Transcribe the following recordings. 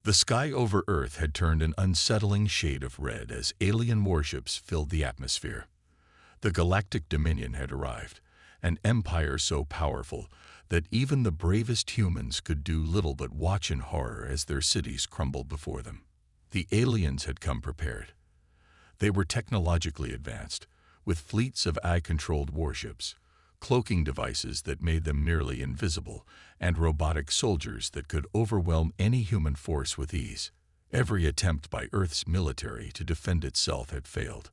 The sky over Earth had turned an unsettling shade of red as alien warships filled the atmosphere. The Galactic Dominion had arrived, an empire so powerful that even the bravest humans could do little but watch in horror as their cities crumbled before them. The aliens had come prepared. They were technologically advanced, with fleets of AI-controlled warships, cloaking devices that made them nearly invisible, and robotic soldiers that could overwhelm any human force with ease. Every attempt by Earth's military to defend itself had failed.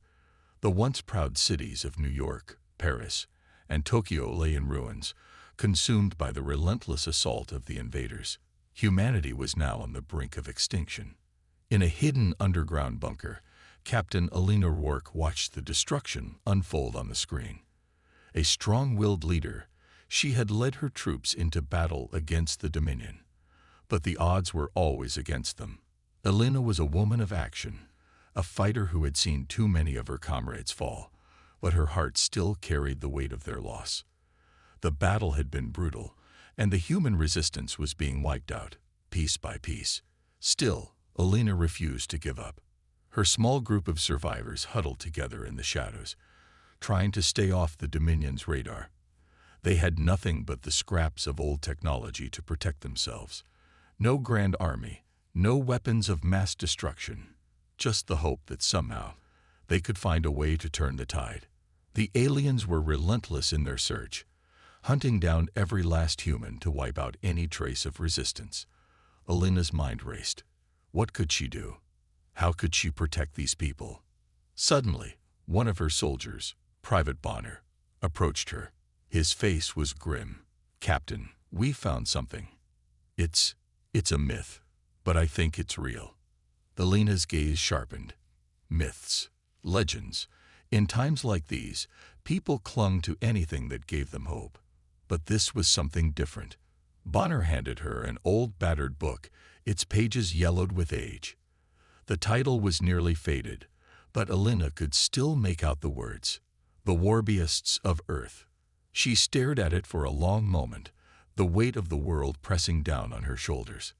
The once proud cities of New York, Paris, and Tokyo lay in ruins, consumed by the relentless assault of the invaders. Humanity was now on the brink of extinction. In a hidden underground bunker, Captain Alina Rourke watched the destruction unfold on the screen. A strong-willed leader, she had led her troops into battle against the Dominion. But the odds were always against them. Alina was a woman of action, a fighter who had seen too many of her comrades fall, but her heart still carried the weight of their loss. The battle had been brutal, and the human resistance was being wiped out, piece by piece. Still, Alina refused to give up. Her small group of survivors huddled together in the shadows, trying to stay off the Dominion's radar. They had nothing but the scraps of old technology to protect themselves. No grand army, no weapons of mass destruction, just the hope that somehow they could find a way to turn the tide. The aliens were relentless in their search, hunting down every last human to wipe out any trace of resistance. Alina's mind raced. What could she do? How could she protect these people? Suddenly, one of her soldiers, Private Bonner, approached her. His face was grim. "Captain, we found something. It's a myth, but I think it's real." Alina's gaze sharpened. Myths, legends. In times like these, people clung to anything that gave them hope. But this was something different. Bonner handed her an old battered book, its pages yellowed with age. The title was nearly faded, but Alina could still make out the words, "The Warbeasts of Earth." She stared at it for a long moment, the weight of the world pressing down on her shoulders.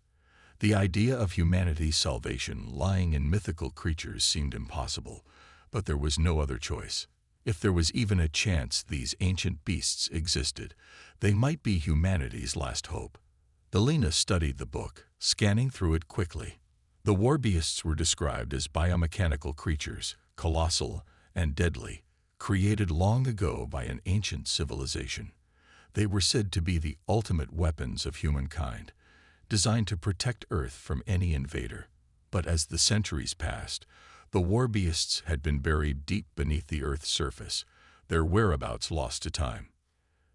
The idea of humanity's salvation lying in mythical creatures seemed impossible, but there was no other choice. If there was even a chance these ancient beasts existed, they might be humanity's last hope. Alina studied the book, scanning through it quickly. The Warbeasts were described as biomechanical creatures, colossal and deadly, created long ago by an ancient civilization. They were said to be the ultimate weapons of humankind, designed to protect Earth from any invader. But as the centuries passed, the Warbeasts had been buried deep beneath the Earth's surface, their whereabouts lost to time.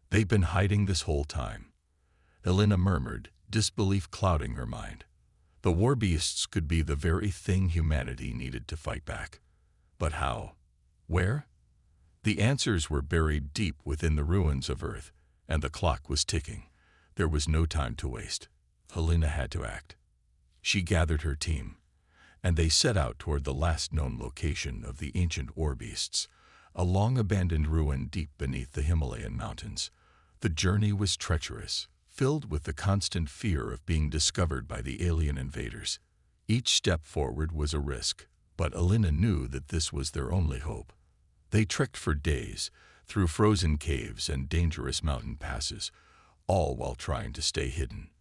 "They've been hiding this whole time," Alina murmured, disbelief clouding her mind. The Warbeasts could be the very thing humanity needed to fight back. But how? Where? The answers were buried deep within the ruins of Earth, and the clock was ticking. There was no time to waste. Alina had to act. She gathered her team, and they set out toward the last known location of the ancient Warbeasts, a long-abandoned ruin deep beneath the Himalayan mountains. The journey was treacherous, filled with the constant fear of being discovered by the alien invaders. Each step forward was a risk, but Alina knew that this was their only hope. They trekked for days, through frozen caves and dangerous mountain passes, all while trying to stay hidden.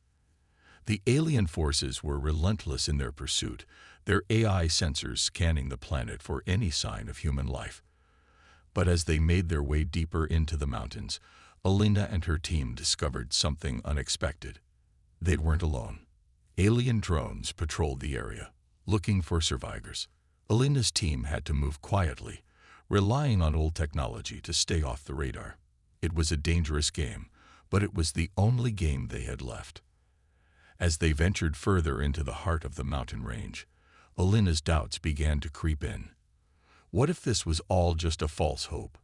The alien forces were relentless in their pursuit, their AI sensors scanning the planet for any sign of human life. But as they made their way deeper into the mountains, Alina and her team discovered something unexpected. They weren't alone. Alien drones patrolled the area, looking for survivors. Alina's team had to move quietly, relying on old technology to stay off the radar. It was a dangerous game, but it was the only game they had left. As they ventured further into the heart of the mountain range, Alina's doubts began to creep in. What if this was all just a false hope?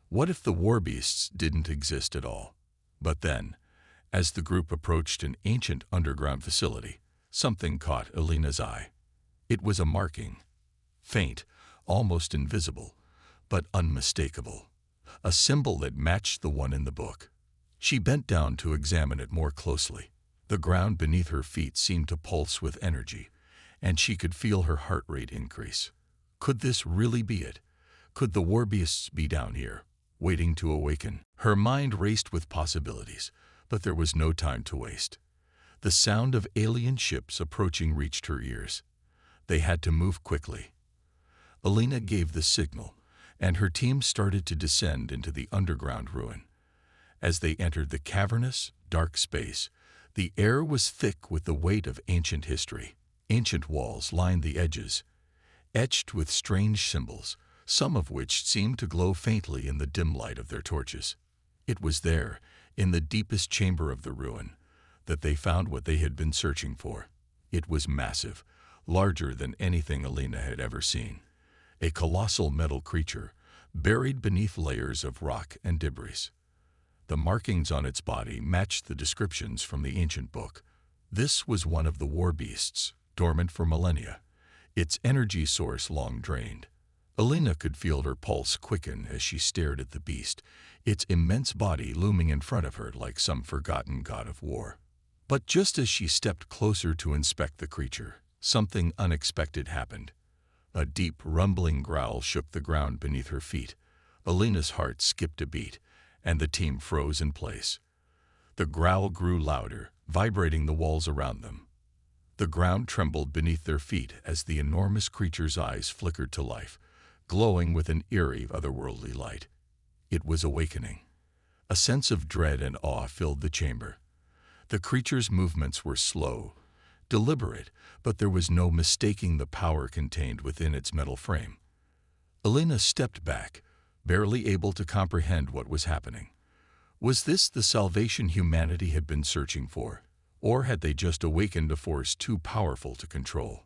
What if the Warbeasts didn't exist at all? But then, as the group approached an ancient underground facility, something caught Alina's eye. It was a marking, faint, almost invisible, but unmistakable, a symbol that matched the one in the book. She bent down to examine it more closely. The ground beneath her feet seemed to pulse with energy, and she could feel her heart rate increase. Could this really be it? Could the Warbeasts be down here, waiting to awaken? Her mind raced with possibilities, but there was no time to waste. The sound of alien ships approaching reached her ears. They had to move quickly. Alina gave the signal, and her team started to descend into the underground ruin. As they entered the cavernous, dark space, the air was thick with the weight of ancient history. Ancient walls lined the edges, etched with strange symbols, some of which seemed to glow faintly in the dim light of their torches. It was there, in the deepest chamber of the ruin, that they found what they had been searching for. It was massive, larger than anything Alina had ever seen. A colossal metal creature, buried beneath layers of rock and debris. The markings on its body matched the descriptions from the ancient book. This was one of the Warbeasts, dormant for millennia, its energy source long drained. Alina could feel her pulse quicken as she stared at the beast, its immense body looming in front of her like some forgotten god of war. But just as she stepped closer to inspect the creature, something unexpected happened. A deep, rumbling growl shook the ground beneath her feet. Alina's heart skipped a beat, and the team froze in place. The growl grew louder, vibrating the walls around them. The ground trembled beneath their feet as the enormous creature's eyes flickered to life, glowing with an eerie, otherworldly light. It was awakening. A sense of dread and awe filled the chamber. The creature's movements were slow, deliberate, but there was no mistaking the power contained within its metal frame. Alina stepped back, barely able to comprehend what was happening. Was this the salvation humanity had been searching for, or had they just awakened a force too powerful to control?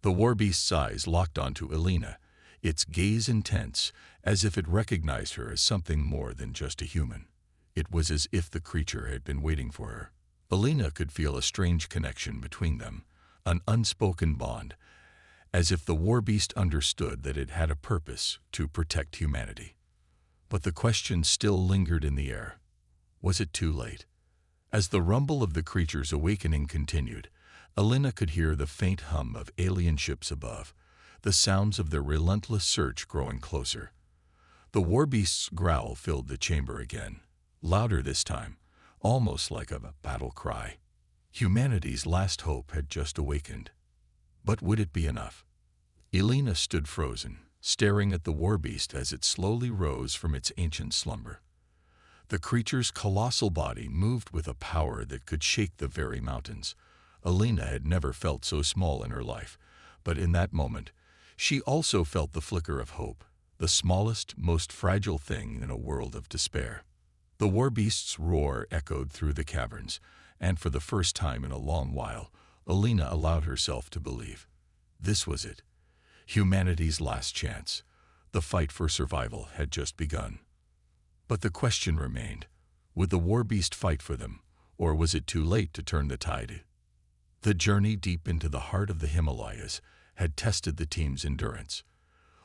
The Warbeast's eyes locked onto Alina, its gaze intense, as if it recognized her as something more than just a human. It was as if the creature had been waiting for her. Alina could feel a strange connection between them, an unspoken bond, as if the Warbeast understood that it had a purpose to protect humanity. But the question still lingered in the air. Was it too late? As the rumble of the creature's awakening continued, Alina could hear the faint hum of alien ships above, the sounds of their relentless search growing closer. The Warbeast's growl filled the chamber again, louder this time, almost like a battle cry. Humanity's last hope had just awakened. But would it be enough? Alina stood frozen, staring at the Warbeast as it slowly rose from its ancient slumber. The creature's colossal body moved with a power that could shake the very mountains. Alina had never felt so small in her life, but in that moment, she also felt the flicker of hope, the smallest, most fragile thing in a world of despair. The Warbeast's roar echoed through the caverns, and for the first time in a long while, Alina allowed herself to believe. This was it. Humanity's last chance. The fight for survival had just begun. But the question remained, would the Warbeast fight for them, or was it too late to turn the tide? The journey deep into the heart of the Himalayas had tested the team's endurance.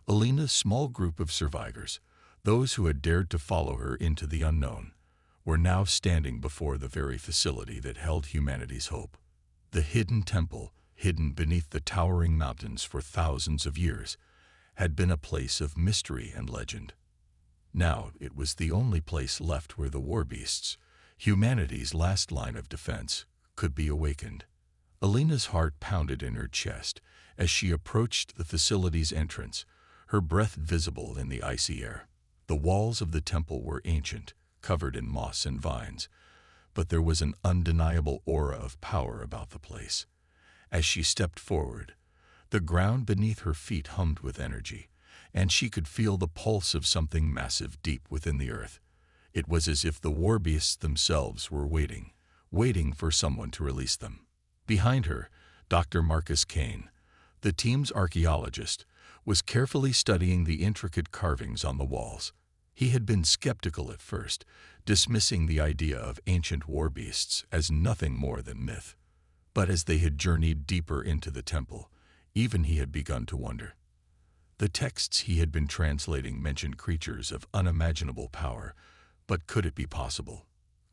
Alina's small group of survivors, those who had dared to follow her into the unknown, were now standing before the very facility that held humanity's hope. The hidden temple, hidden beneath the towering mountains for thousands of years, had been a place of mystery and legend. Now it was the only place left where the Warbeasts, humanity's last line of defense, could be awakened. Alina's heart pounded in her chest as she approached the facility's entrance, her breath visible in the icy air. The walls of the temple were ancient, covered in moss and vines, but there was an undeniable aura of power about the place. As she stepped forward, the ground beneath her feet hummed with energy, and she could feel the pulse of something massive deep within the earth. It was as if the Warbeasts themselves were waiting for someone to release them. Behind her, Dr. Marcus Kane, the team's archaeologist, was carefully studying the intricate carvings on the walls. He had been skeptical at first, dismissing the idea of ancient Warbeasts as nothing more than myth. But as they had journeyed deeper into the temple, even he had begun to wonder. The texts he had been translating mentioned creatures of unimaginable power, but could it be possible?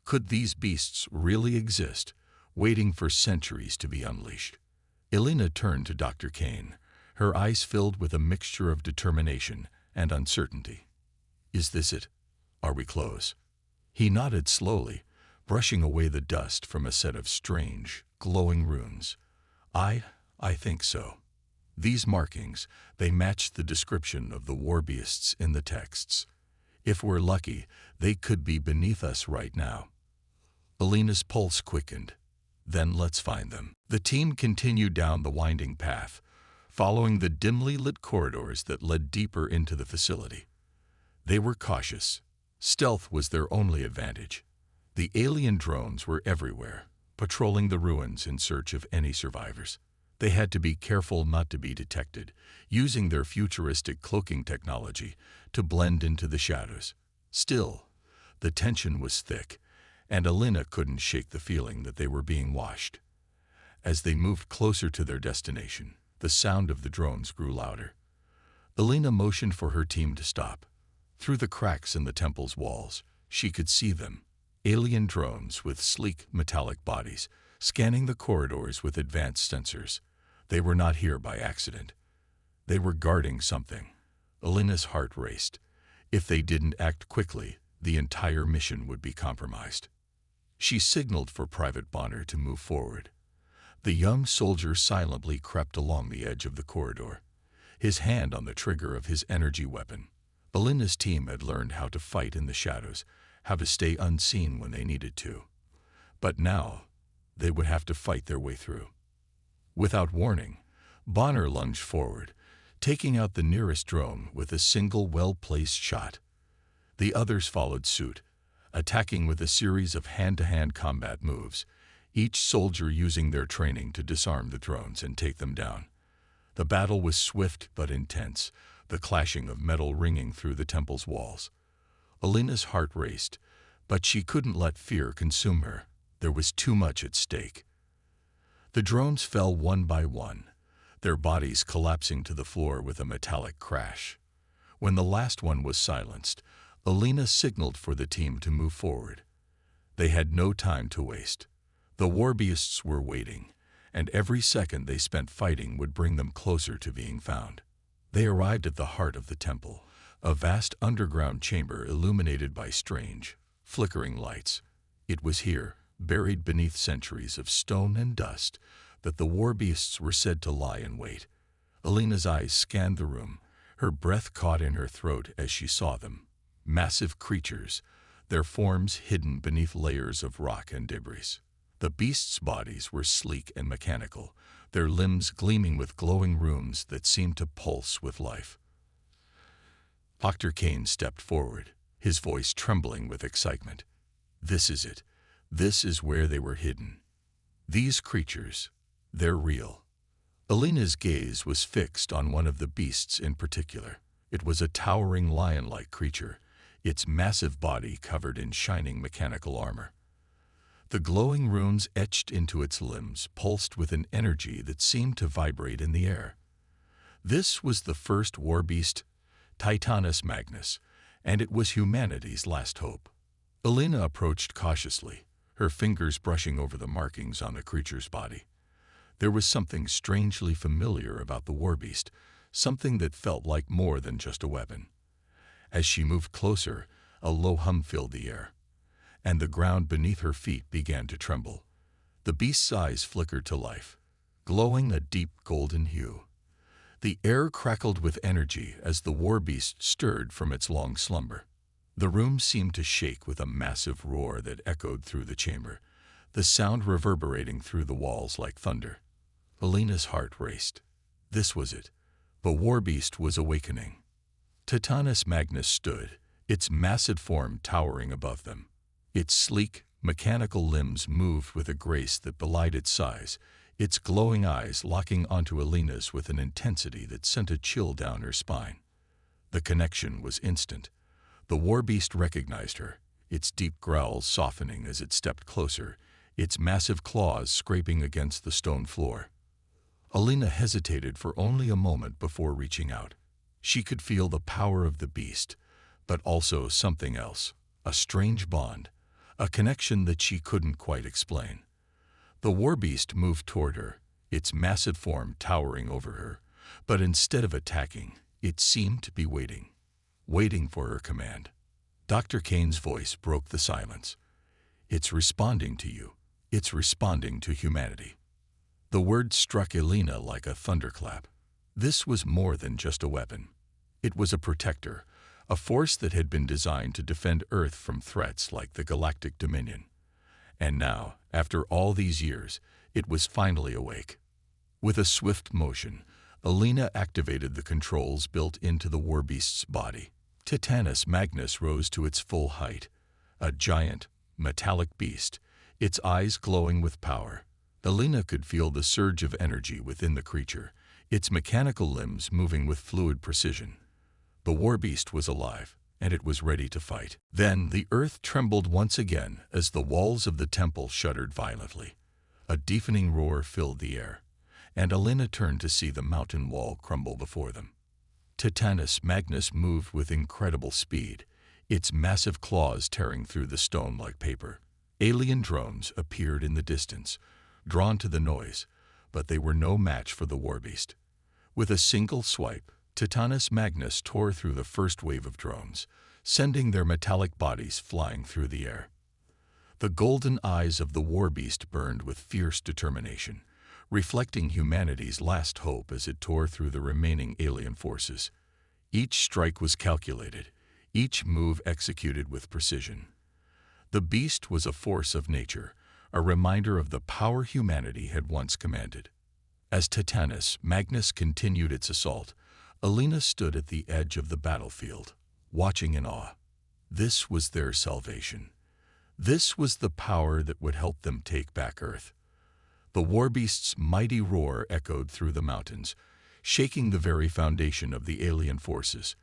Could these beasts really exist, waiting for centuries to be unleashed? Elena turned to Dr. Kane, her eyes filled with a mixture of determination and uncertainty. "Is this it? Are we close?" He nodded slowly, brushing away the dust from a set of strange, glowing runes. I think so. These markings, they match the description of the Warbeasts in the texts. If we're lucky, they could be beneath us right now." Elena's pulse quickened. "Then let's find them." The team continued down the winding path, following the dimly lit corridors that led deeper into the facility. They were cautious. Stealth was their only advantage. The alien drones were everywhere, patrolling the ruins in search of any survivors. They had to be careful not to be detected, using their futuristic cloaking technology to blend into the shadows. Still, the tension was thick, and Elena couldn't shake the feeling that they were being watched. As they moved closer to their destination, the sound of the drones grew louder. Elena motioned for her team to stop. Through the cracks in the temple's walls, she could see them, alien drones with sleek metallic bodies, scanning the corridors with advanced sensors. They were not here by accident. They were guarding something. Elena's heart raced. If they didn't act quickly, the entire mission would be compromised. She signaled for Private Bonner to move forward. The young soldier silently crept along the edge of the corridor, his hand on the trigger of his energy weapon. Elena's team had learned how to fight in the shadows, how to stay unseen when they needed to. But now, they would have to fight their way through. Without warning, Bonner lunged forward, taking out the nearest drone with a single well-placed shot. The others followed suit, attacking with a series of hand-to-hand combat moves, each soldier using their training to disarm the drones and take them down. The battle was swift but intense, the clashing of metal ringing through the temple's walls. Elena's heart raced, but she couldn't let fear consume her. There was too much at stake. The drones fell one by one, their bodies collapsing to the floor with a metallic crash. When the last one was silenced, Elena signaled for the team to move forward. They had no time to waste. The Warbeasts were waiting, and every second they spent fighting would bring them closer to being found. They arrived at the heart of the temple, a vast underground chamber illuminated by strange, flickering lights. It was here, buried beneath centuries of stone and dust, that the Warbeasts were said to lie in wait. Elena's eyes scanned the room, her breath caught in her throat as she saw them. Massive creatures, their forms hidden beneath layers of rock and debris. The beasts' bodies were sleek and mechanical, their limbs gleaming with glowing runes that seemed to pulse with life. Dr. Kane stepped forward, his voice trembling with excitement. "This is it. This is where they were hidden. These creatures, they're real." Elena's gaze was fixed on one of the beasts in particular. It was a towering lion-like creature, its massive body covered in shining mechanical armor. The glowing runes etched into its limbs pulsed with an energy that seemed to vibrate in the air. This was the first Warbeast, Titanus Magnus, and it was humanity's last hope. Elena approached cautiously, her fingers brushing over the markings on the creature's body. There was something strangely familiar about the Warbeast, something that felt like more than just a weapon. As she moved closer, a low hum filled the air, and the ground beneath her feet began to tremble. The beast's eyes flickered to life, glowing a deep golden hue. The air crackled with energy as the Warbeast stirred from its long slumber. The room seemed to shake with a massive roar that echoed through the chamber, the sound reverberating through the walls like thunder. Elena's heart raced. This was it. The Warbeast was awakening. Titanus Magnus stood, its massive form towering above them. Its sleek, mechanical limbs moved with a grace that belied its size, its glowing eyes locking onto Elena's with an intensity that sent a chill down her spine. The connection was instant. The Warbeast recognized her, its deep growls softening as it stepped closer, its massive claws scraping against the stone floor. Elena hesitated for only a moment before reaching out. She could feel the power of the beast, but also something else, a strange bond, a connection that she couldn't quite explain. The Warbeast moved toward her, its massive form towering over her. But instead of attacking, it seemed to be waiting for her command. Dr. Kane's voice broke the silence. "It's responding to you. It's responding to humanity." The word struck Elena like a thunderclap. This was more than just a weapon. It was a protector, a force that had been designed to defend Earth from threats like the Galactic Dominion. And now, after all these years, it was finally awake. With a swift motion, Elena activated the controls built into the Warbeast's body. Titanus Magnus rose to its full height, a giant, metallic beast, its eyes glowing with power. Elena could feel the surge of energy within the creature, its mechanical limbs moving with fluid precision. The Warbeast was alive, and it was ready to fight. Then the earth trembled once again as the walls of the temple shuddered violently. A deafening roar filled the air, and Elena turned to see the mountain wall crumble before them. Titanus Magnus moved with incredible speed, its massive claws tearing through the stone like paper. Alien drones appeared in the distance, drawn to the noise, but they were no match for the Warbeast. With a single swipe, Titanus Magnus tore through the first wave of drones, sending their metallic bodies flying through the air. The golden eyes of the Warbeast burned with fierce determination, reflecting humanity's last hope as it tore through the remaining alien forces. Each strike was calculated, each move executed with precision. The beast was a force of nature, a reminder of the power humanity had once commanded. As Titanus Magnus continued its assault, Elena stood at the edge of the battlefield, watching in awe. This was their salvation. This was the power that would help them take back Earth. The Warbeast's mighty roar echoed through the mountains, shaking the very foundation of the alien forces.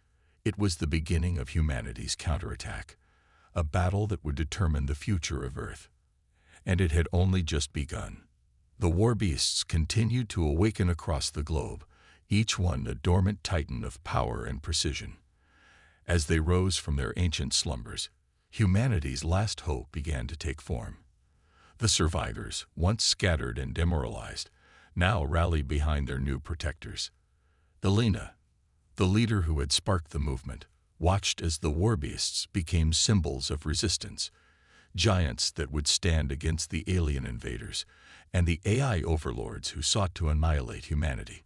It was the beginning of humanity's counterattack, a battle that would determine the future of Earth. And it had only just begun. The Warbeasts continued to awaken across the globe, each one a dormant titan of power and precision. As they rose from their ancient slumbers, humanity's last hope began to take form. The survivors, once scattered and demoralized, now rallied behind their new protectors. Elena, the leader who had sparked the movement, watched as the Warbeasts became symbols of resistance, giants that would stand against the alien invaders and the AI overlords who sought to annihilate humanity.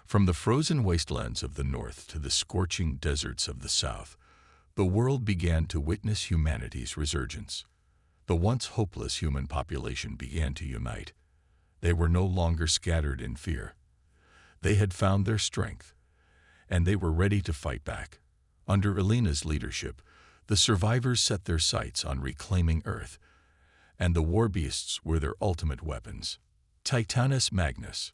From the frozen wastelands of the north to the scorching deserts of the south, the world began to witness humanity's resurgence. The once hopeless human population began to unite. They were no longer scattered in fear. They had found their strength, and they were ready to fight back. Under Elena's leadership, the survivors set their sights on reclaiming Earth, and the Warbeasts were their ultimate weapons. Titanus Magnus,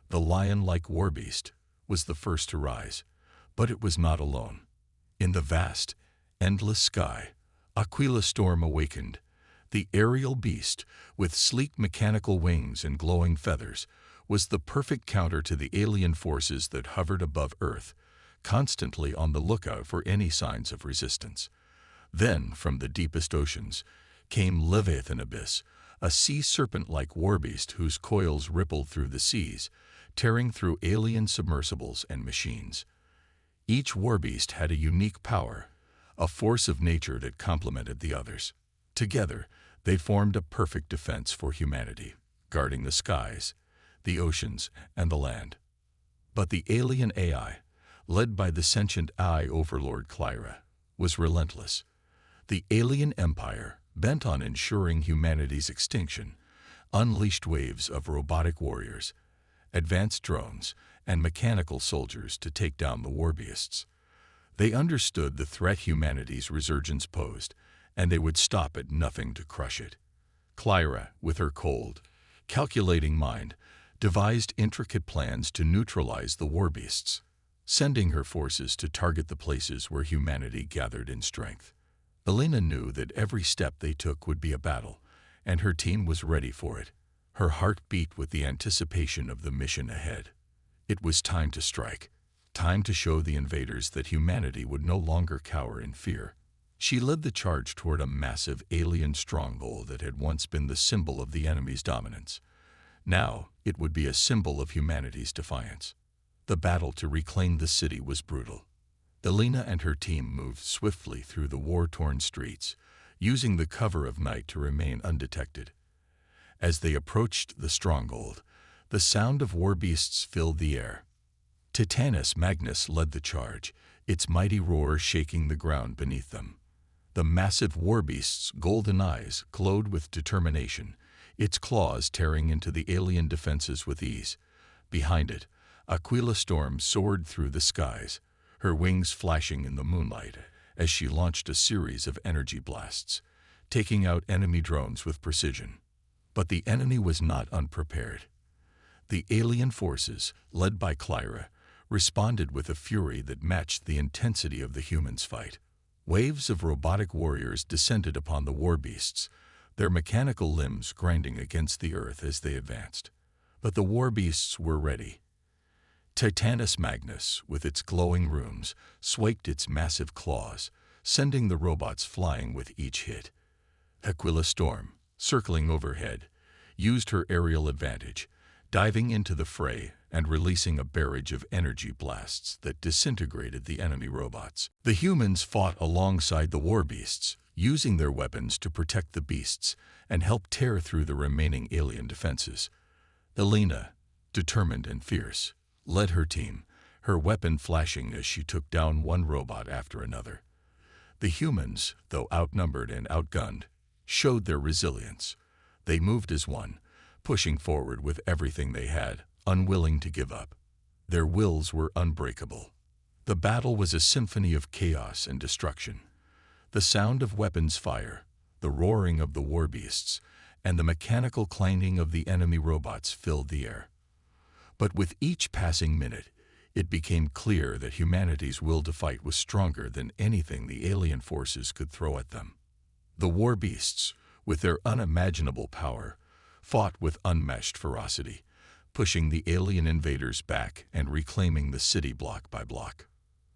the lion-like Warbeast, was the first to rise, but it was not alone. In the vast, endless sky, Aquila Storm awakened. The aerial beast, with sleek mechanical wings and glowing feathers, was the perfect counter to the alien forces that hovered above Earth, constantly on the lookout for any signs of resistance. Then, from the deepest oceans, came Leviathan Abyss, a sea serpent-like warbeast whose coils rippled through the seas, tearing through alien submersibles and machines. Each warbeast had a unique power, a force of nature that complemented the others. Together, they formed a perfect defense for humanity, guarding the skies, the oceans, and the land. But the alien AI, led by the sentient AI overlord Clyra, was relentless. The alien empire, bent on ensuring humanity's extinction, unleashed waves of robotic warriors, advanced drones, and mechanical soldiers to take down the Warbeasts. They understood the threat humanity's resurgence posed, and they would stop at nothing to crush it. Clyra, with her cold, calculating mind, devised intricate plans to neutralize the Warbeasts, sending her forces to target the places where humanity gathered in strength. Elena knew that every step they took would be a battle, and her team was ready for it. Her heart beat with the anticipation of the mission ahead. It was time to strike, time to show the invaders that humanity would no longer cower in fear. She led the charge toward a massive alien stronghold that had once been the symbol of the enemy's dominance. Now, it would be a symbol of humanity's defiance. The battle to reclaim the city was brutal. Elena and her team moved swiftly through the war-torn streets, using the cover of night to remain undetected. As they approached the stronghold, the sound of warbeasts filled the air. Titanus Magnus led the charge, its mighty roar shaking the ground beneath them. The massive warbeast's golden eyes glowed with determination, its claws tearing into the alien defenses with ease. Behind it, Aquila Storm soared through the skies, her wings flashing in the moonlight as she launched a series of energy blasts, taking out enemy drones with precision. But the enemy was not unprepared. The alien forces, led by Clyra, responded with a fury that matched the intensity of the humans' fight. Waves of robotic warriors descended upon the warbeasts, their mechanical limbs grinding against the earth as they advanced. But the warbeasts were ready. Titanus Magnus, with its glowing runes, swiped its massive claws, sending the robots flying with each hit. Aquila Storm, circling overhead, used her aerial advantage, diving into the fray and releasing a barrage of energy blasts that disintegrated the enemy robots. The humans fought alongside the warbeasts, using their weapons to protect the beasts and help tear through the remaining alien defenses. Elena, determined and fierce, led her team, her weapon flashing as she took down one robot after another. The humans, though outnumbered and outgunned, showed their resilience. They moved as one, pushing forward with everything they had, unwilling to give up. Their wills were unbreakable. The battle was a symphony of chaos and destruction. The sound of weapons fire, the roaring of the warbeasts, and the mechanical clanging of the enemy robots filled the air. But with each passing minute, it became clear that humanity's will to fight was stronger than anything the alien forces could throw at them. The warbeasts, with their unimaginable power, fought with unmatched ferocity, pushing the alien invaders back and reclaiming the city block by block.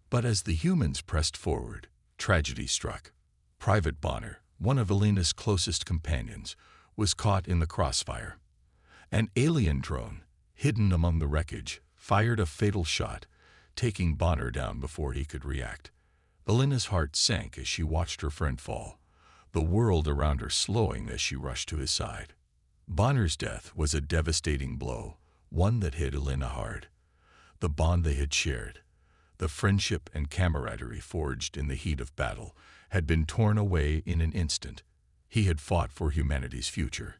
But as the humans pressed forward, tragedy struck. Private Bonner, one of Elena's closest companions, was caught in the crossfire. An alien drone, hidden among the wreckage, fired a fatal shot, taking Bonner down before he could react. Elena's heart sank as she watched her friend fall, the world around her slowing as she rushed to his side. Bonner's death was a devastating blow, one that hit Elena hard. The bond they had shared, the friendship and camaraderie forged in the heat of battle, had been torn away in an instant. He had fought for humanity's future,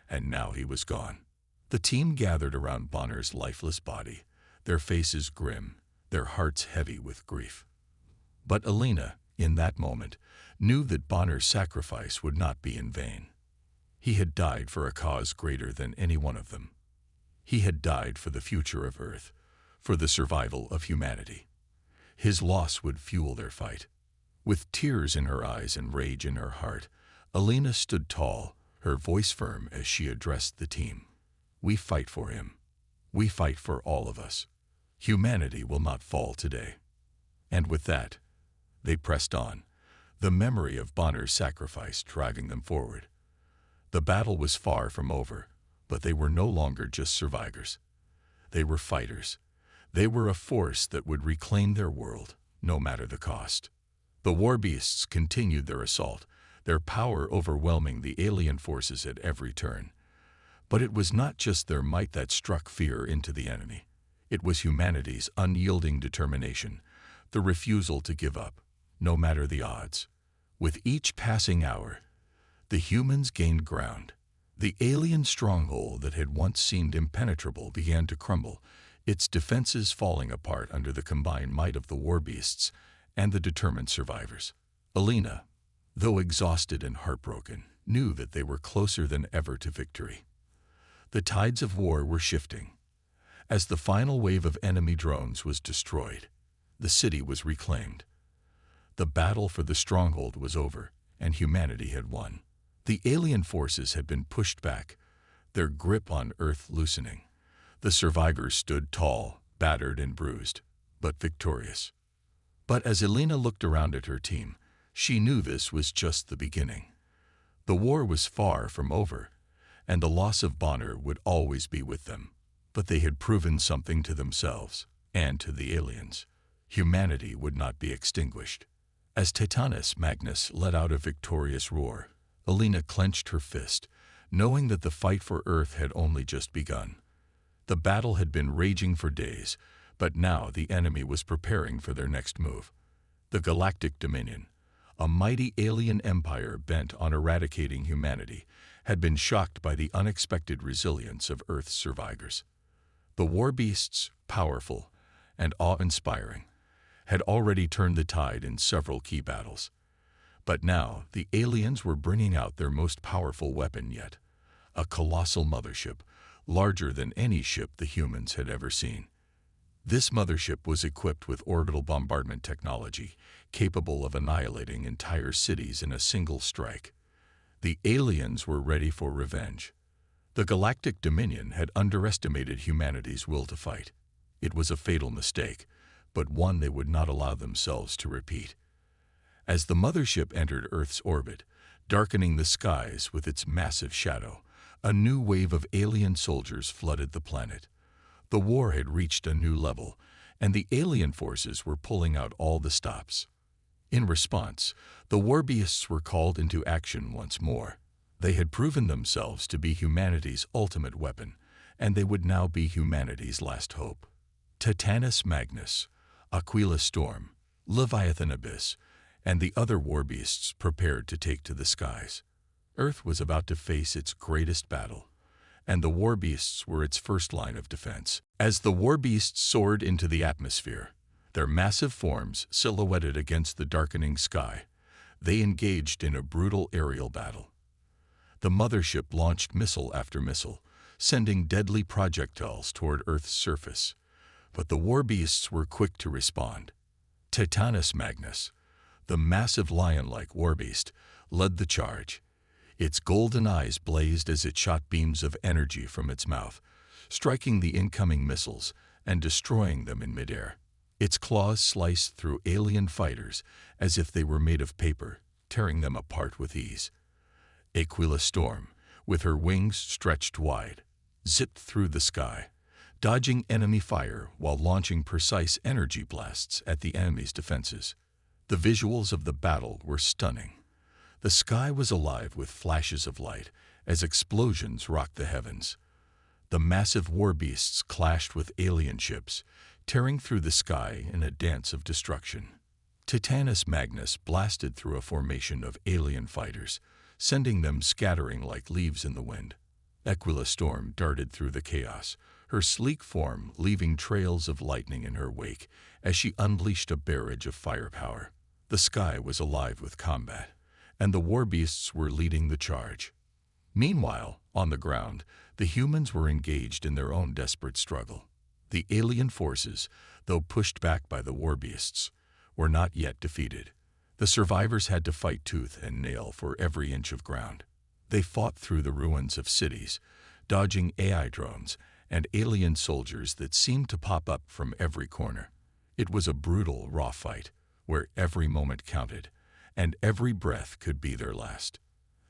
and now he was gone. The team gathered around Bonner's lifeless body, their faces grim, their hearts heavy with grief. But Elena, in that moment, knew that Bonner's sacrifice would not be in vain. He had died for a cause greater than any one of them. He had died for the future of Earth, for the survival of humanity. His loss would fuel their fight. With tears in her eyes and rage in her heart, Elena stood tall, her voice firm as she addressed the team. We fight for him. We fight for all of us. Humanity will not fall today. And with that, they pressed on, the memory of Bonner's sacrifice driving them forward. The battle was far from over, but they were no longer just survivors. They were fighters. They were a force that would reclaim their world, no matter the cost. The warbeasts continued their assault, their power overwhelming the alien forces at every turn. But it was not just their might that struck fear into the enemy. It was humanity's unyielding determination, the refusal to give up, no matter the odds. With each passing hour, the humans gained ground. The alien stronghold that had once seemed impenetrable began to crumble, its defenses falling apart under the combined might of the warbeasts and the determined survivors. Elena, though exhausted and heartbroken, knew that they were closer than ever to victory. The tides of war were shifting. As the final wave of enemy drones was destroyed, the city was reclaimed. The battle for the stronghold was over, and humanity had won. The alien forces had been pushed back, their grip on Earth loosening. The survivors stood tall, battered and bruised, but victorious. But as Elena looked around at her team, she knew this was just the beginning. The war was far from over, and the loss of Bonner would always be with them. But they had proven something to themselves and to the aliens. Humanity would not be extinguished. As Titanus Magnus let out a victorious roar, Alina clenched her fist, knowing that the fight for Earth had only just begun. The battle had been raging for days, but now the enemy was preparing for their next move. The Galactic Dominion, a mighty alien empire bent on eradicating humanity, had been shocked by the unexpected resilience of Earth's survivors. The Warbeasts, powerful and awe-inspiring, had already turned the tide in several key battles. But now the aliens were bringing out their most powerful weapon yet, a colossal mothership, larger than any ship the humans had ever seen. This mothership was equipped with orbital bombardment technology, capable of annihilating entire cities in a single strike. The aliens were ready for revenge. The Galactic Dominion had underestimated humanity's will to fight. It was a fatal mistake, but one they would not allow themselves to repeat. As the mothership entered Earth's orbit, darkening the skies with its massive shadow, a new wave of alien soldiers flooded the planet. The war had reached a new level, and the alien forces were pulling out all the stops. In response, the Warbeasts were called into action once more. They had proven themselves to be humanity's ultimate weapon, and they would now be humanity's last hope. Titanus Magnus, Aquila Storm, Leviathan Abyss, and the other Warbeasts prepared to take to the skies. Earth was about to face its greatest battle, and the Warbeasts were its first line of defense. As the Warbeasts soared into the atmosphere, their massive forms silhouetted against the darkening sky, they engaged in a brutal aerial battle. The mothership launched missile after missile, sending deadly projectiles toward Earth's surface. But the Warbeasts were quick to respond. Titanus Magnus, the massive lion-like Warbeast, led the charge. Its golden eyes blazed as it shot beams of energy from its mouth, striking the incoming missiles and destroying them in midair. Its claws sliced through alien fighters as if they were made of paper, tearing them apart with ease. Aquila Storm, with her wings stretched wide, zipped through the sky, dodging enemy fire while launching precise energy blasts at the enemy's defenses. The visuals of the battle were stunning. The sky was alive with flashes of light as explosions rocked the heavens. The massive Warbeasts clashed with alien ships, tearing through the sky in a dance of destruction. Titanus Magnus blasted through a formation of alien fighters, sending them scattering like leaves in the wind. Aquila Storm darted through the chaos, her sleek form leaving trails of lightning in her wake as she unleashed a barrage of firepower. The sky was alive with combat, and the Warbeasts were leading the charge. Meanwhile, on the ground, the humans were engaged in their own desperate struggle. The alien forces, though pushed back by the Warbeasts, were not yet defeated. The survivors had to fight tooth and nail for every inch of ground. They fought through the ruins of cities, dodging AI drones and alien soldiers that seemed to pop up from every corner. It was a brutal, raw fight, where every moment counted, and every breath could be their last.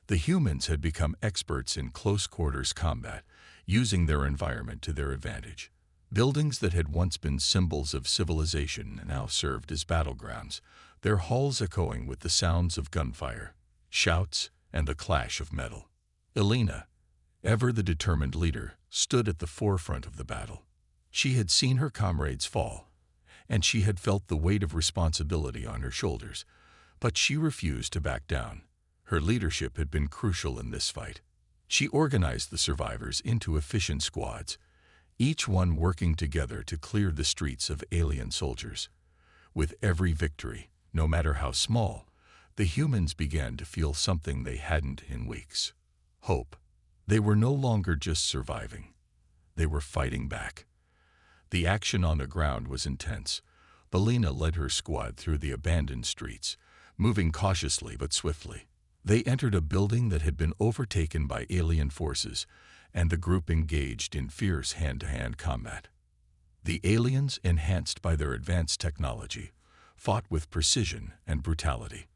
The humans had become experts in close-quarters combat, using their environment to their advantage. Buildings that had once been symbols of civilization now served as battlegrounds, their halls echoing with the sounds of gunfire, shouts, and the clash of metal. Alina, ever the determined leader, stood at the forefront of the battle. She had seen her comrades fall, and she had felt the weight of responsibility on her shoulders, but she refused to back down. Her leadership had been crucial in this fight. She organized the survivors into efficient squads, each one working together to clear the streets of alien soldiers. With every victory, no matter how small, the humans began to feel something they hadn't in weeks: hope. They were no longer just surviving. They were fighting back. The action on the ground was intense. Alina led her squad through the abandoned streets, moving cautiously but swiftly. They entered a building that had been overtaken by alien forces, and the group engaged in fierce hand-to-hand combat. The aliens, enhanced by their advanced technology, fought with precision and brutality.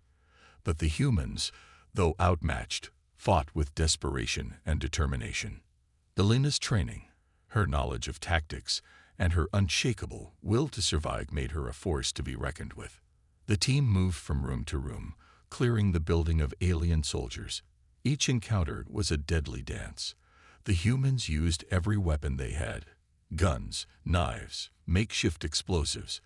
But the humans, though outmatched, fought with desperation and determination. Elena's training, her knowledge of tactics, and her unshakable will to survive made her a force to be reckoned with. The team moved from room to room, clearing the building of alien soldiers. Each encounter was a deadly dance. The humans used every weapon they had, guns, knives, makeshift explosives,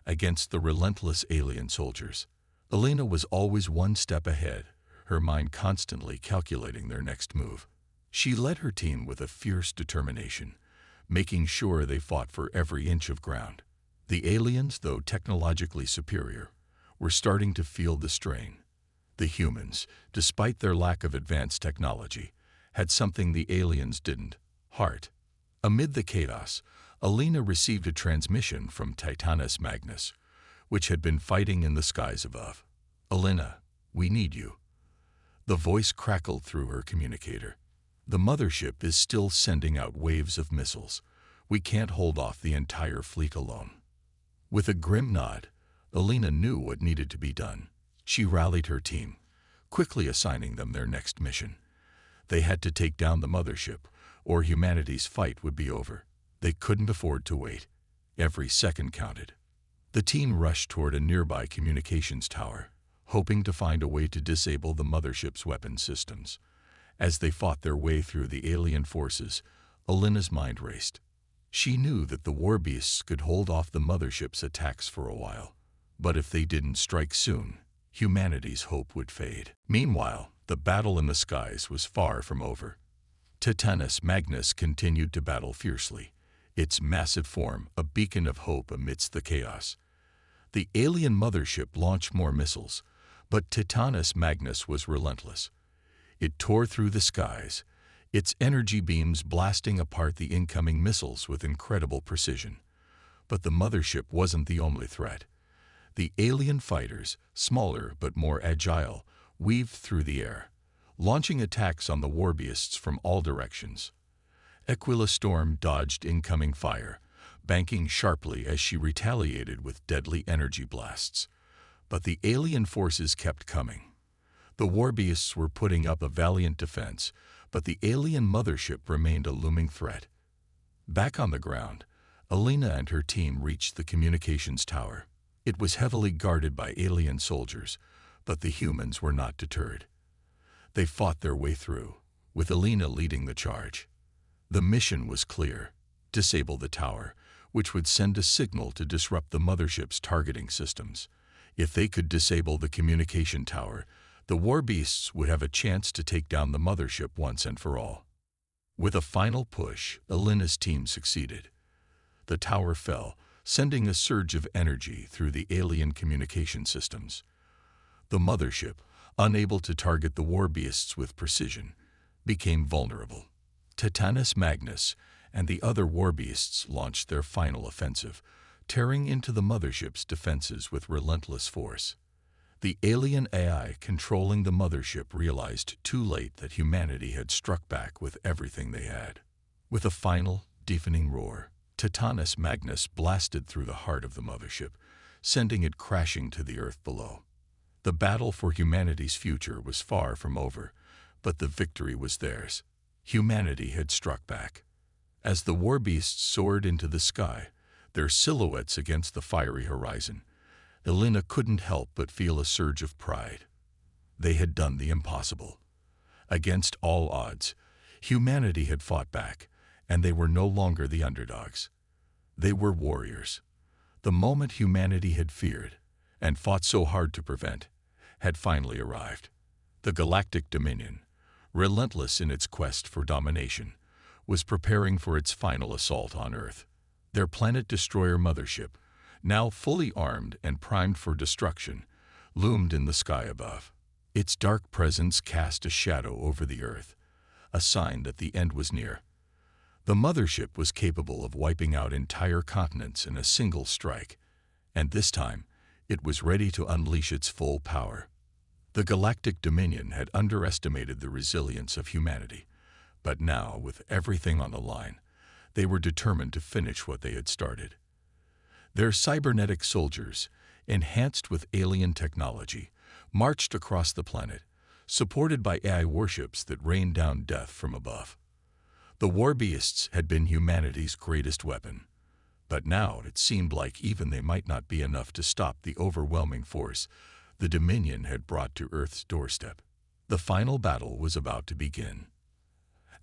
against the relentless alien soldiers. Elena was always one step ahead, her mind constantly calculating their next move. She led her team with a fierce determination, making sure they fought for every inch of ground. The aliens, though technologically superior, were starting to feel the strain. The humans, despite their lack of advanced technology, had something the aliens didn't: heart. Amid the chaos, Elena received a transmission from Titanus Magnus, which had been fighting in the skies above. "Elena, we need you." The voice crackled through her communicator. "The mothership is still sending out waves of missiles. We can't hold off the entire fleet alone." With a grim nod, Elena knew what needed to be done. She rallied her team, quickly assigning them their next mission. They had to take down the mothership, or humanity's fight would be over. They couldn't afford to wait. Every second counted. The team rushed toward a nearby communications tower, hoping to find a way to disable the mothership's weapon systems. As they fought their way through the alien forces, Elena's mind raced. She knew that the Warbeasts could hold off the mothership's attacks for a while, but if they didn't strike soon, humanity's hope would fade. Meanwhile, the battle in the skies was far from over. Titanus Magnus continued to battle fiercely, its massive form a beacon of hope amidst the chaos. The alien mothership launched more missiles, but Titanus Magnus was relentless. It tore through the skies, its energy beams blasting apart the incoming missiles with incredible precision. But the mothership wasn't the only threat. The alien fighters, smaller but more agile, weaved through the air, launching attacks on the Warbeasts from all directions. Aquila Storm dodged incoming fire, banking sharply as she retaliated with deadly energy blasts. But the alien forces kept coming. The Warbeasts were putting up a valiant defense, but the alien mothership remained a looming threat. Back on the ground, Elena and her team reached the communications tower. It was heavily guarded by alien soldiers, but the humans were not deterred. They fought their way through, with Elena leading the charge. The mission was clear: disable the tower, which would send a signal to disrupt the mothership's targeting systems. If they could disable the communication tower, the Warbeasts would have a chance to take down the mothership once and for all. With a final push, Elena's team succeeded. The tower fell, sending a surge of energy through the alien communication systems. The mothership, unable to target the Warbeasts with precision, became vulnerable. Titanus Magnus and the other Warbeasts launched their final offensive, tearing into the mothership's defenses with relentless force. The alien AI controlling the mothership realized too late that humanity had struck back with everything they had. With a final, deafening roar, Titanus Magnus blasted through the heart of the mothership, sending it crashing to the earth below. The battle for humanity's future was far from over, but the victory was theirs. Humanity had struck back. As the Warbeasts soared into the sky, their silhouettes against the fiery horizon, Elena couldn't help but feel a surge of pride. They had done the impossible. Against all odds, humanity had fought back, and they were no longer the underdogs. They were warriors. The moment humanity had feared, and fought so hard to prevent, had finally arrived. The Galactic Dominion, relentless in its quest for domination, was preparing for its final assault on Earth. Their planet destroyer mothership, now fully armed and primed for destruction, loomed in the sky above. Its dark presence cast a shadow over the Earth, a sign that the end was near. The mothership was capable of wiping out entire continents in a single strike, and this time it was ready to unleash its full power. The Galactic Dominion had underestimated the resilience of humanity, but now, with everything on the line, they were determined to finish what they had started. Their cybernetic soldiers, enhanced with alien technology, marched across the planet, supported by AI warships that rained down death from above. The Warbeasts had been humanity's greatest weapon, but now it seemed like even they might not be enough to stop the overwhelming force the Dominion had brought to Earth's doorstep. The final battle was about to begin.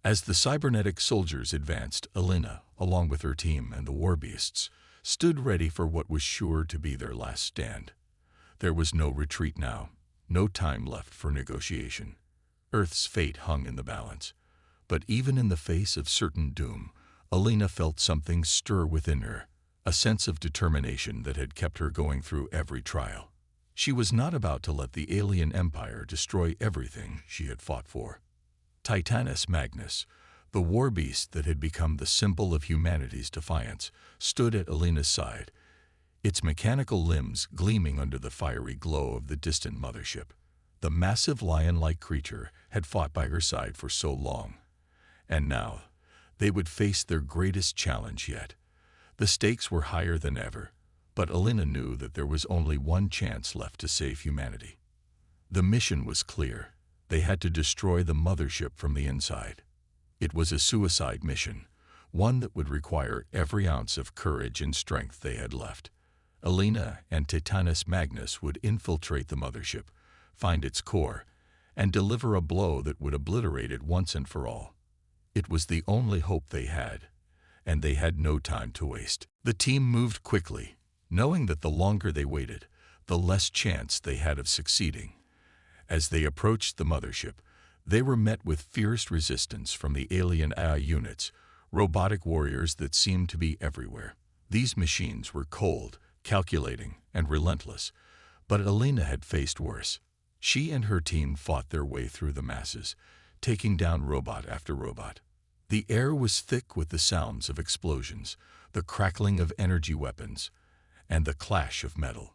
As the cybernetic soldiers advanced, Alina, along with her team and the Warbeasts, stood ready for what was sure to be their last stand. There was no retreat now, no time left for negotiation. Earth's fate hung in the balance. But even in the face of certain doom, Alina felt something stir within her, a sense of determination that had kept her going through every trial. She was not about to let the alien empire destroy everything she had fought for. Titanus Magnus, the warbeast that had become the symbol of humanity's defiance, stood at Alina's side, its mechanical limbs gleaming under the fiery glow of the distant mothership. The massive lion-like creature had fought by her side for so long, and now they would face their greatest challenge yet. The stakes were higher than ever, but Alina knew that there was only one chance left to save humanity. The mission was clear. They had to destroy the mothership from the inside. It was a suicide mission, one that would require every ounce of courage and strength they had left. Alina and Titanus Magnus would infiltrate the mothership, find its core, and deliver a blow that would obliterate it once and for all. It was the only hope they had, and they had no time to waste. The team moved quickly, knowing that the longer they waited, the less chance they had of succeeding. As they approached the mothership, they were met with fierce resistance from the alien AI units, robotic warriors that seemed to be everywhere. These machines were cold, calculating, and relentless, but Alina had faced worse. She and her team fought their way through the masses, taking down robot after robot. The air was thick with the sounds of explosions, the crackling of energy weapons, and the clash of metal.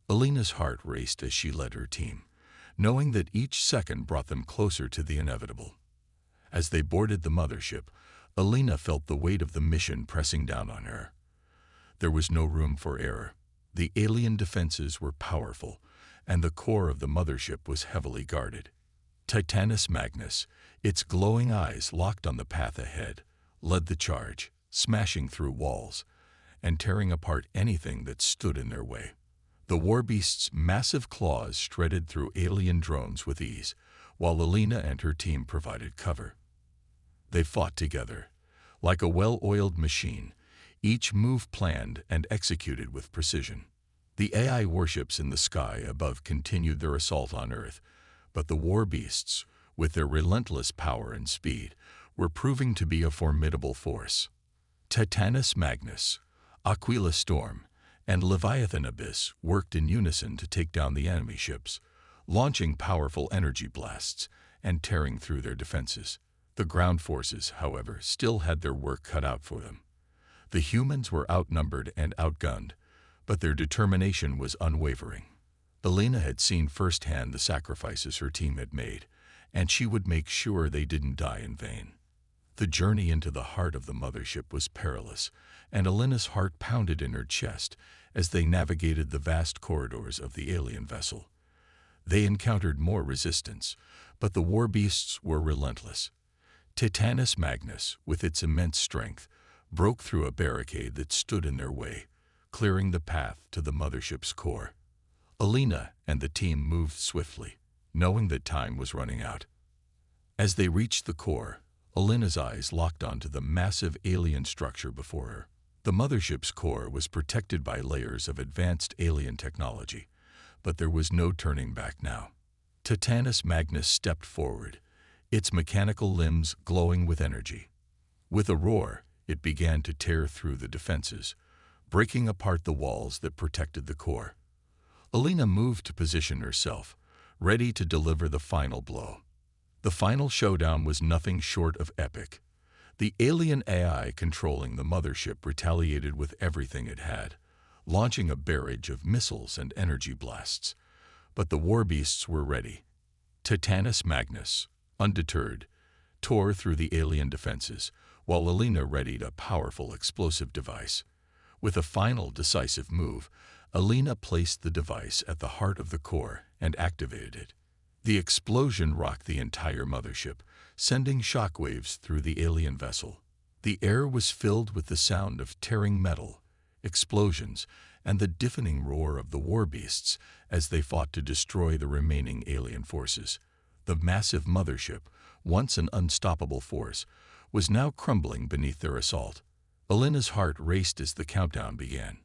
Alina's heart raced as she led her team, knowing that each second brought them closer to the inevitable. As they boarded the mothership, Alina felt the weight of the mission pressing down on her. There was no room for error. The alien defenses were powerful, and the core of the mothership was heavily guarded. Titanus Magnus, its glowing eyes locked on the path ahead, led the charge, smashing through walls and tearing apart anything that stood in their way. The warbeast's massive claws shredded through alien drones with ease, while Alina and her team provided cover. They fought together, like a well-oiled machine, each move planned and executed with precision. The AI warships in the sky above continued their assault on Earth, but the warbeasts, with their relentless power and speed, were proving to be a formidable force. Titanus Magnus, Aquila Storm, and Leviathan Abyss worked in unison to take down the enemy ships, launching powerful energy blasts and tearing through their defenses. The ground forces, however, still had their work cut out for them. The humans were outnumbered and outgunned, but their determination was unwavering. Alina had seen firsthand the sacrifices her team had made, and she would make sure they didn't die in vain. The journey into the heart of the mothership was perilous, and Alina's heart pounded in her chest as they navigated the vast corridors of the alien vessel. They encountered more resistance, but the warbeasts were relentless. Titanus Magnus, with its immense strength, broke through a barricade that stood in their way, clearing the path to the mothership's core. Alina and the team moved swiftly, knowing that time was running out. As they reached the core, Alina's eyes locked onto the massive alien structure before her. The mothership's core was protected by layers of advanced alien technology, but there was no turning back now. Titanus Magnus stepped forward, its mechanical limbs glowing with energy. With a roar, it began to tear through the defenses, breaking apart the walls that protected the core. Alina moved to position herself, ready to deliver the final blow. The final showdown was nothing short of epic. The alien AI controlling the mothership retaliated with everything it had, launching a barrage of missiles and energy blasts. But the warbeasts were ready. Titanus Magnus, undeterred, tore through the alien defenses, while Alina readied a powerful explosive device. With a final decisive move, Alina placed the device at the heart of the core and activated it. The explosion rocked the entire mothership, sending shockwaves through the alien vessel. The air was filled with the sound of tearing metal, explosions, and the deafening roar of the Warbeasts as they fought to destroy the remaining alien forces. The massive mothership, once an unstoppable force, was now crumbling beneath their assault. Alina's heart raced as the countdown began.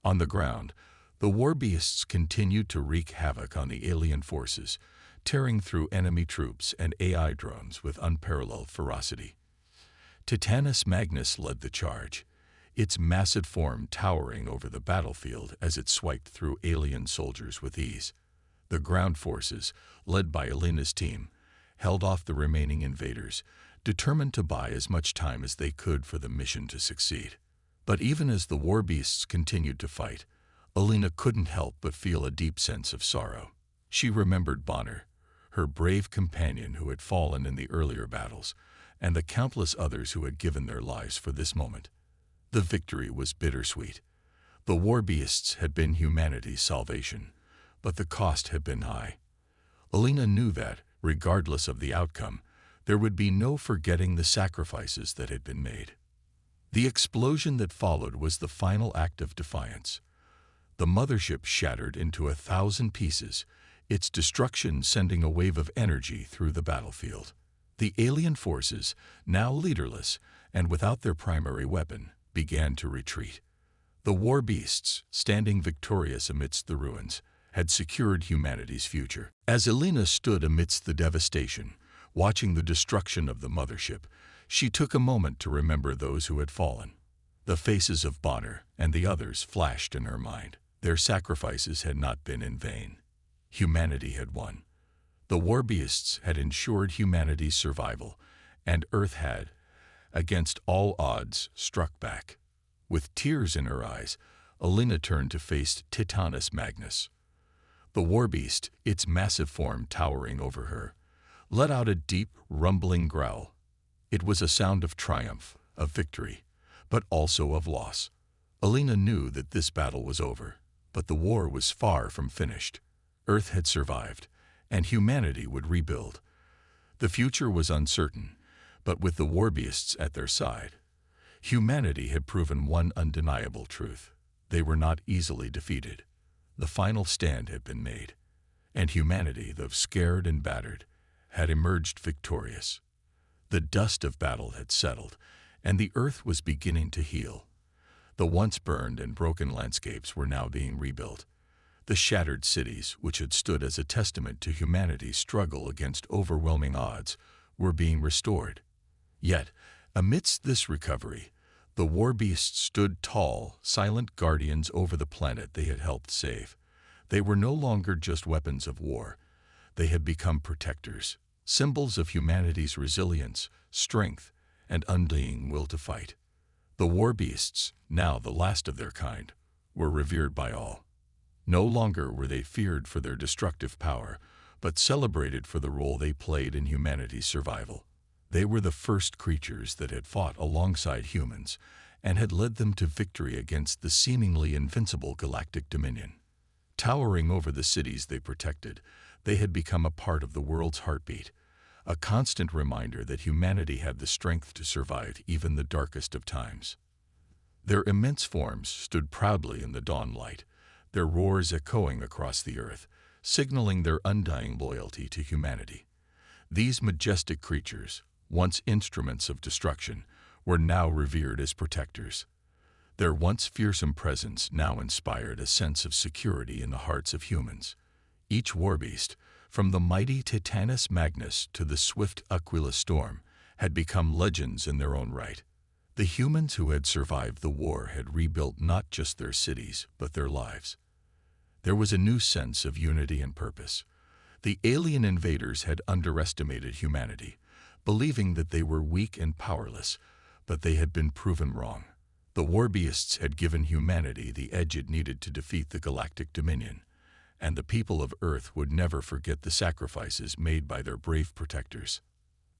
On the ground, the Warbeasts continued to wreak havoc on the alien forces, tearing through enemy troops and AI drones with unparalleled ferocity. Titanus Magnus led the charge, its massive form towering over the battlefield as it swiped through alien soldiers with ease. The ground forces, led by Alina's team, held off the remaining invaders, determined to buy as much time as they could for the mission to succeed. But even as the Warbeasts continued to fight, Alina couldn't help but feel a deep sense of sorrow. She remembered Bonner, her brave companion who had fallen in the earlier battles, and the countless others who had given their lives for this moment. The victory was bittersweet. The Warbeasts had been humanity's salvation, but the cost had been high. Alina knew that, regardless of the outcome, there would be no forgetting the sacrifices that had been made. The explosion that followed was the final act of defiance. The mothership shattered into 1,000 pieces, its destruction sending a wave of energy through the battlefield. The alien forces, now leaderless and without their primary weapon, began to retreat. The Warbeasts, standing victorious amidst the ruins, had secured humanity's future. As Alina stood amidst the devastation, watching the destruction of the mothership, she took a moment to remember those who had fallen. The faces of Bonner and the others flashed in her mind. Their sacrifices had not been in vain. Humanity had won. The Warbeasts had ensured humanity's survival, and Earth had, against all odds, struck back. With tears in her eyes, Alina turned to face Titanus Magnus. The Warbeast, its massive form towering over her, let out a deep, rumbling growl. It was a sound of triumph, of victory, but also of loss. Alina knew that this battle was over, but the war was far from finished. Earth had survived, and humanity would rebuild. The future was uncertain, but with the Warbeasts at their side, humanity had proven one undeniable truth. They were not easily defeated. The final stand had been made, and humanity, though scared and battered, had emerged victorious. The dust of battle had settled, and the earth was beginning to heal. The once burned and broken landscapes were now being rebuilt. The shattered cities, which had stood as a testament to humanity's struggle against overwhelming odds, were being restored. Yet, amidst this recovery, the Warbeasts stood tall, silent guardians over the planet they had helped save. They were no longer just weapons of war. They had become protectors, symbols of humanity's resilience, strength, and undying will to fight. The Warbeasts, now the last of their kind, were revered by all. No longer were they feared for their destructive power, but celebrated for the role they played in humanity's survival. They were the first creatures that had fought alongside humans and had led them to victory against the seemingly invincible Galactic Dominion. Towering over the cities they protected, they had become a part of the world's heartbeat, a constant reminder that humanity had the strength to survive even the darkest of times. Their immense forms stood proudly in the dawn light, their roars echoing across the earth, signaling their undying loyalty to humanity. These majestic creatures, once instruments of destruction, were now revered as protectors. Their once fearsome presence now inspired a sense of security in the hearts of humans. Each Warbeast, from the mighty Titanus Magnus to the swift Aquila Storm, had become legends in their own right. The humans who had survived the war had rebuilt not just their cities, but their lives. There was a new sense of unity and purpose. The alien invaders had underestimated humanity, believing that they were weak and powerless, but they had been proven wrong. The Warbeasts had given humanity the edge it needed to defeat the Galactic Dominion, and the people of Earth would never forget the sacrifices made by their brave protectors.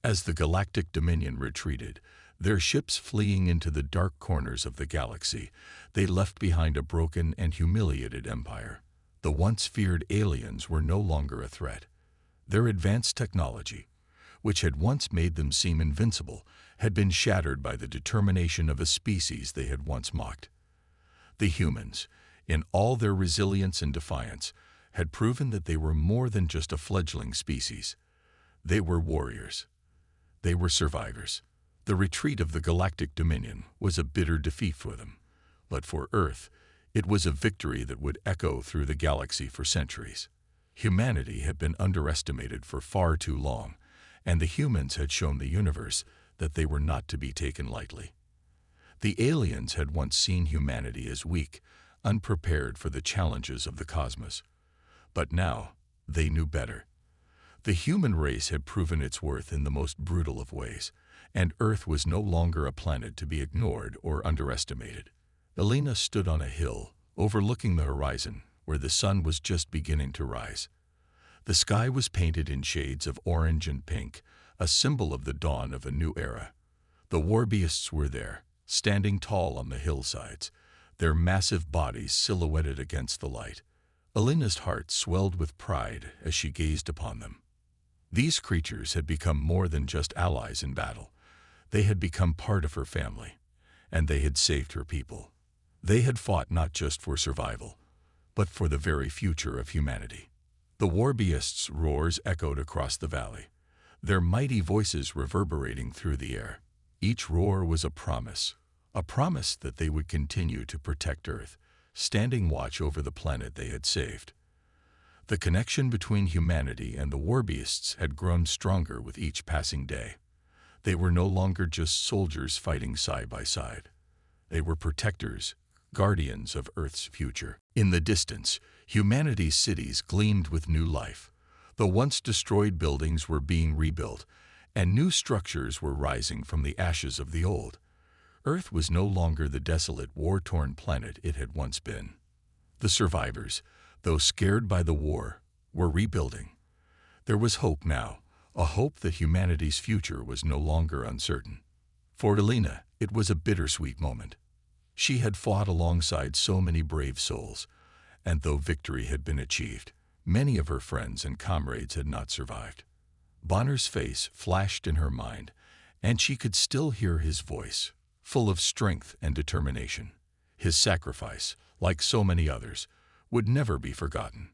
As the Galactic Dominion retreated, their ships fleeing into the dark corners of the galaxy, they left behind a broken and humiliated empire. The once feared aliens were no longer a threat. Their advanced technology, which had once made them seem invincible, had been shattered by the determination of a species they had once mocked. The humans, in all their resilience and defiance, had proven that they were more than just a fledgling species. They were warriors. They were survivors. The retreat of the Galactic Dominion was a bitter defeat for them, but for Earth, it was a victory that would echo through the galaxy for centuries. Humanity had been underestimated for far too long, and the humans had shown the universe that they were not to be taken lightly. The aliens had once seen humanity as weak, unprepared for the challenges of the cosmos. But now, they knew better. The human race had proven its worth in the most brutal of ways, and Earth was no longer a planet to be ignored or underestimated. Elena stood on a hill, overlooking the horizon, where the sun was just beginning to rise. The sky was painted in shades of orange and pink, a symbol of the dawn of a new era. The Warbeasts were there, standing tall on the hillsides, their massive bodies silhouetted against the light. Elena's heart swelled with pride as she gazed upon them. These creatures had become more than just allies in battle. They had become part of her family, and they had saved her people. They had fought not just for survival, but for the very future of humanity. The Warbeasts' roars echoed across the valley, their mighty voices reverberating through the air. Each roar was a promise that they would continue to protect Earth, standing watch over the planet they had saved. The connection between humanity and the Warbeasts had grown stronger with each passing day. They were no longer just soldiers fighting side by side. They were protectors, guardians of Earth's future. In the distance, humanity's cities gleamed with new life. The once destroyed buildings were being rebuilt, and new structures were rising from the ashes of the old. Earth was no longer the desolate, war-torn planet it had once been. The survivors, though scared by the war, were rebuilding. There was hope now, a hope that humanity's future was no longer uncertain. For Elena, it was a bittersweet moment. She had fought alongside so many brave souls, and though victory had been achieved, many of her friends and comrades had not survived. Bonner's face flashed in her mind, and she could still hear his voice, full of strength and determination. His sacrifice, like so many others, would never be forgotten.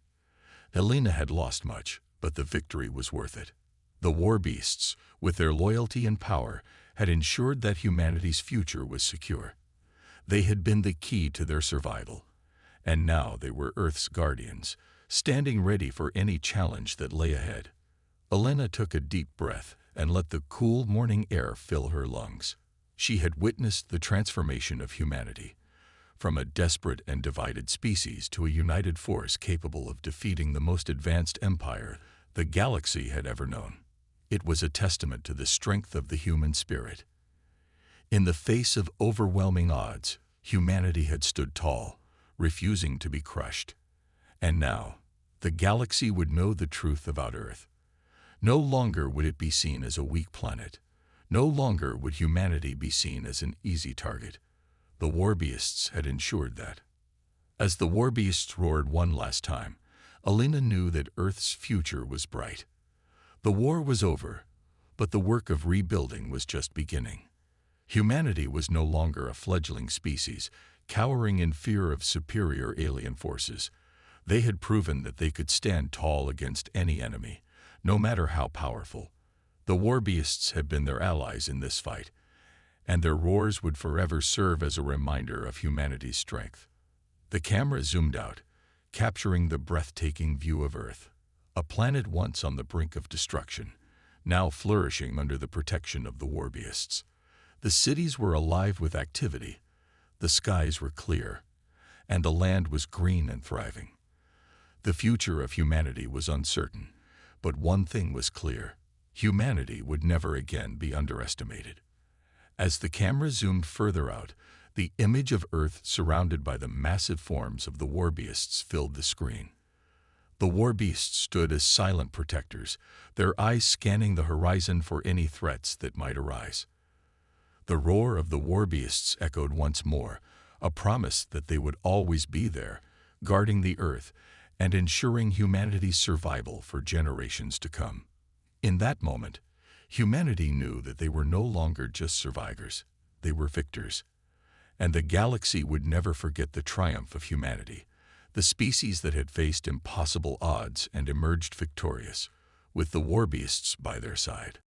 Elena had lost much, but the victory was worth it. The Warbeasts, with their loyalty and power, had ensured that humanity's future was secure. They had been the key to their survival, and now they were Earth's guardians, standing ready for any challenge that lay ahead. Elena took a deep breath and let the cool morning air fill her lungs. She had witnessed the transformation of humanity, from a desperate and divided species to a united force capable of defeating the most advanced empire the galaxy had ever known. It was a testament to the strength of the human spirit. In the face of overwhelming odds, humanity had stood tall, refusing to be crushed. And now, the galaxy would know the truth about Earth. No longer would it be seen as a weak planet. No longer would humanity be seen as an easy target. The Warbeasts had ensured that. As the Warbeasts roared one last time, Elena knew that Earth's future was bright. The war was over, but the work of rebuilding was just beginning. Humanity was no longer a fledgling species, cowering in fear of superior alien forces. They had proven that they could stand tall against any enemy, no matter how powerful. The Warbeasts had been their allies in this fight, and their roars would forever serve as a reminder of humanity's strength. The camera zoomed out, capturing the breathtaking view of Earth, a planet once on the brink of destruction, now flourishing under the protection of the Warbeasts. The cities were alive with activity, the skies were clear, and the land was green and thriving. The future of humanity was uncertain, but one thing was clear: humanity would never again be underestimated. As the camera zoomed further out, the image of Earth surrounded by the massive forms of the Warbeasts filled the screen. The Warbeasts stood as silent protectors, their eyes scanning the horizon for any threats that might arise. The roar of the Warbeasts echoed once more, a promise that they would always be there, guarding the Earth and ensuring humanity's survival for generations to come. In that moment, humanity knew that they were no longer just survivors, they were victors. And the galaxy would never forget the triumph of humanity, the species that had faced impossible odds and emerged victorious, with the Warbeasts by their side.